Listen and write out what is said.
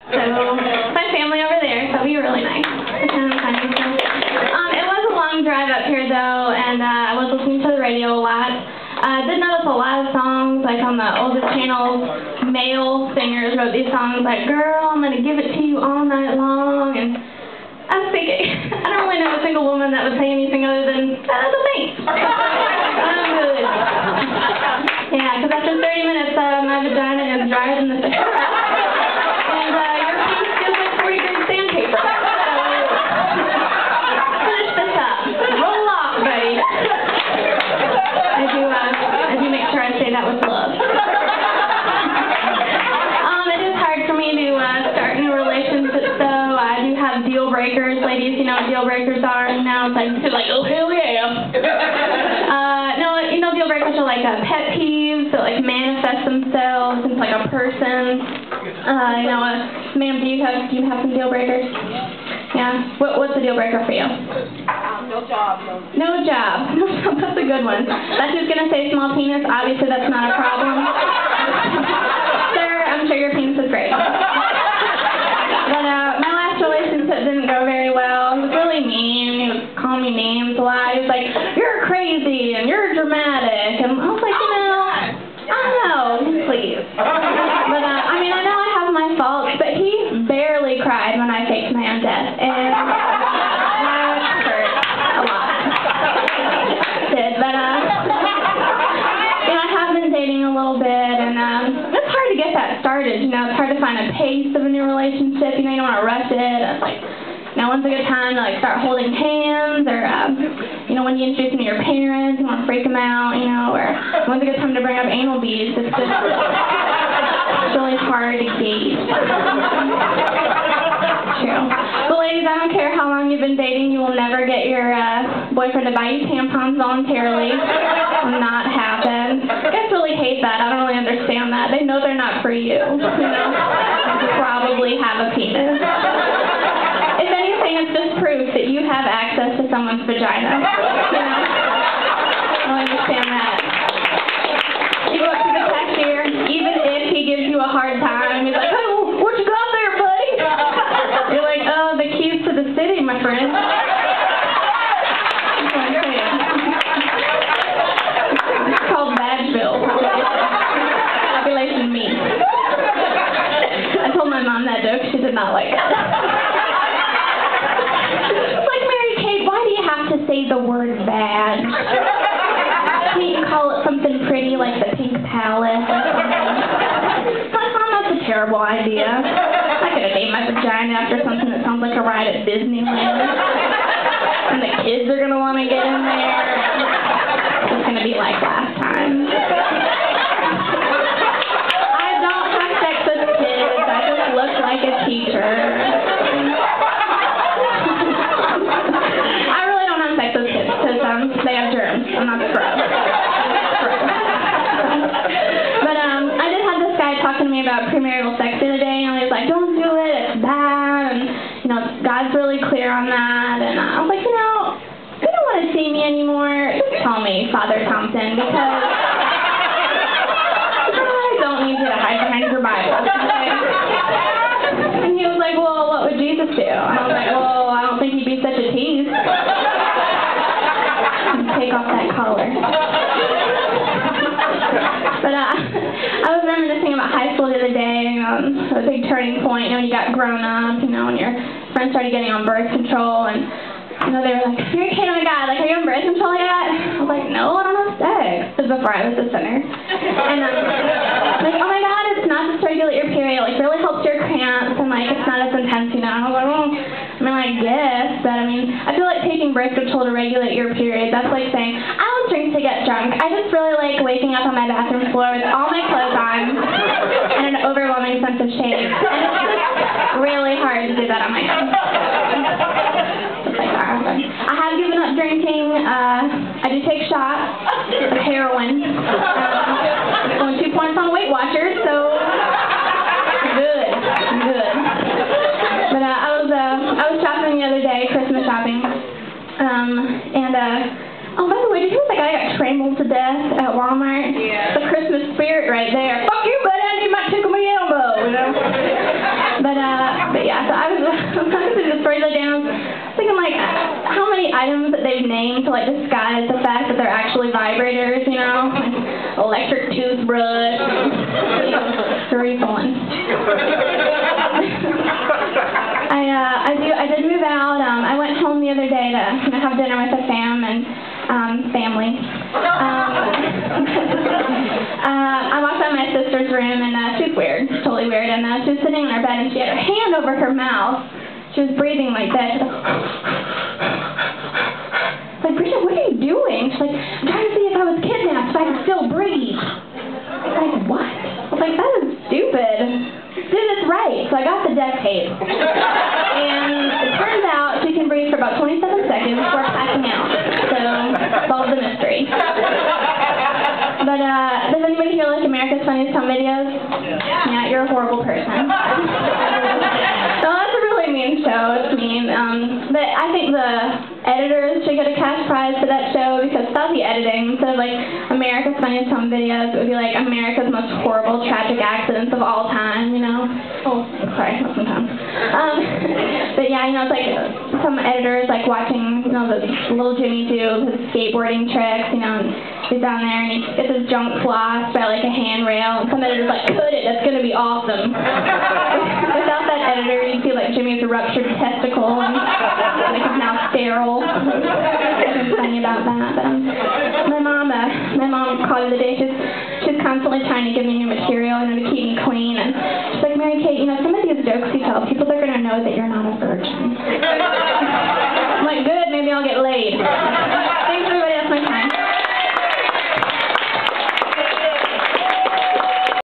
So, my family over there, so it'll be really nice. It was a long drive up here, though, and I was listening to the radio a lot. I did notice a lot of songs, like on the older channels, male singers wrote these songs like, "Girl, I'm going to give it to you all night long," and I was thinking, I don't really know a single woman that would say anything other than, "That's a thanks." I'm good. Yeah, because after 30 minutes, my vagina is drier than the fish. And your penis feels like 40 grade sandpaper. So, finish this up. Roll off, buddy. I do make sure I say that with love. It is hard for me to start new relationships, though. I do have deal breakers. Ladies, you know what deal breakers are? Now it's like, oh, hell yeah. No, you know, deal breakers are like pet peeves that like manifest themselves into like a person. Ma'am, do you have some deal breakers? Yeah. What's a deal breaker for you? No job. No job. That's a good one. That's just gonna say small penis. Obviously, that's not a problem. Sir, I'm sure your penis is great. But my last relationship didn't go very well. He was really mean. He was calling me names a lot. He was like, "You're crazy and you're dramatic," and I was like, I don't know, please. But I know I have my faults, but he barely cried when I faked my own death, and that hurt a lot. It did, but I have been dating a little bit, and it's hard to get that started. It's hard to find a pace of a new relationship. You don't want to rush it. It's like, when's a good time to start holding hands, or when you introduce them to your parents, you want to freak them out, or when's a good time to bring up anal beads. It's just really hard to gauge. True. But ladies, I don't care how long you've been dating, you will never get your boyfriend to buy you tampons voluntarily. It will not happen. Guys really hate that. I don't really understand that. They know they're not for you. You probably have a penis. If anything, it's just proof that you have access to someone's vagina. I don't understand that. You go up to the cashier, even if he gives you a hard time, he's like, "Oh, what you got there, buddy?" You're like, "Oh, the keys to the city, my friend." That's what I'm saying. It's called Badgeville. Population meat. I told my mom that joke. She did not like it. To say the word bad. Can't you call it something pretty like the Pink Palace or something? That's a terrible idea. I could have named my vagina after something that sounds like a ride at Disneyland. And the kids are going to want to get in there. It's going to be like last time. I don't have sex with kids. I just look like a teacher. They have germs. I'm not gross. But I did have this guy talking to me about premarital sex the other day, and he was like, "Don't do it, it's bad," and God's really clear on that, and I was like, if you don't want to see me anymore, just tell me, Father Thompson, because I don't need you to hide behind your Bible. Okay? And he was like, "Well, what would Jesus do?" And I was like, "Well, I don't think he'd be such a tease." Take off that collar. But I was reminiscing about high school the other day, a big turning point, when you got grown up, when your friends started getting on birth control, and they were like, "You're a kid, oh my God, are you on birth control yet?" I was like, "No, I don't have sex." This was before I was a sinner. And like, "Oh my God, it's not just to regulate your period, it really helps your cramps, and it's not as intense, And I was like, "Well, I guess, but I feel like taking birth control to regulate your period, that's like saying, I don't drink to get drunk. I just really like waking up on my bathroom floor with all my clothes on and an overwhelming sense of shame. And it's just really hard to do that on my own." I have given up drinking. I do take shots of heroin. Only 2 points on Weight Watchers, so good. But I was shopping the other day, Christmas shopping, oh, by the way, did you hear that guy got trampled to death at Walmart? Yeah. The Christmas spirit right there. Fuck you, buddy, you might tickle my elbow, But yeah, so I was looking through the stories I was thinking, like, how many items that they've named to, like, disguise the fact that they're actually vibrators, you know? Like, electric toothbrush, very fun. I did move out. I went home the other day to have dinner with the family. I walked out of my sister's room, and she was weird, totally weird, and she was sitting in her bed, and she had her hand over her mouth. She was breathing like that. She was like, Bridget, what are you doing? She's like, I'm trying to see if I was kidnapped so I could still breathe. I was like, what? I was like, that is stupid. Do this right. So I got the duct tape. And it turns out she can breathe for about 27 seconds before passing out. So, solve the mystery. But, does anybody here like America's Funniest Home Videos? Yeah, you're a horrible person. No, that's a really mean show. It's mean. But I think the editors should get a cash prize for that show because without the editing, instead of like America's Funniest Home Videos, it would be like America's Most Horrible Tragic Accidents of All Time, you know? Oh, sorry, sometimes. But yeah, you know, it's like some editors like watching, you know, the little Jimmy do his skateboarding tricks, you know, and he's down there and he gets his junk flossed by like a handrail, and some editor's like, cut it, that's gonna be awesome. Without that editor, you'd see like Jimmy's ruptured testicle and like he's now sterile. Nothing funny about that. But my mom called the other day. She's constantly trying to give me new material, you know, to keep me clean. And she's like, Mary Kate, you know, some of these jokes you tell, people are gonna know that you're not a virgin.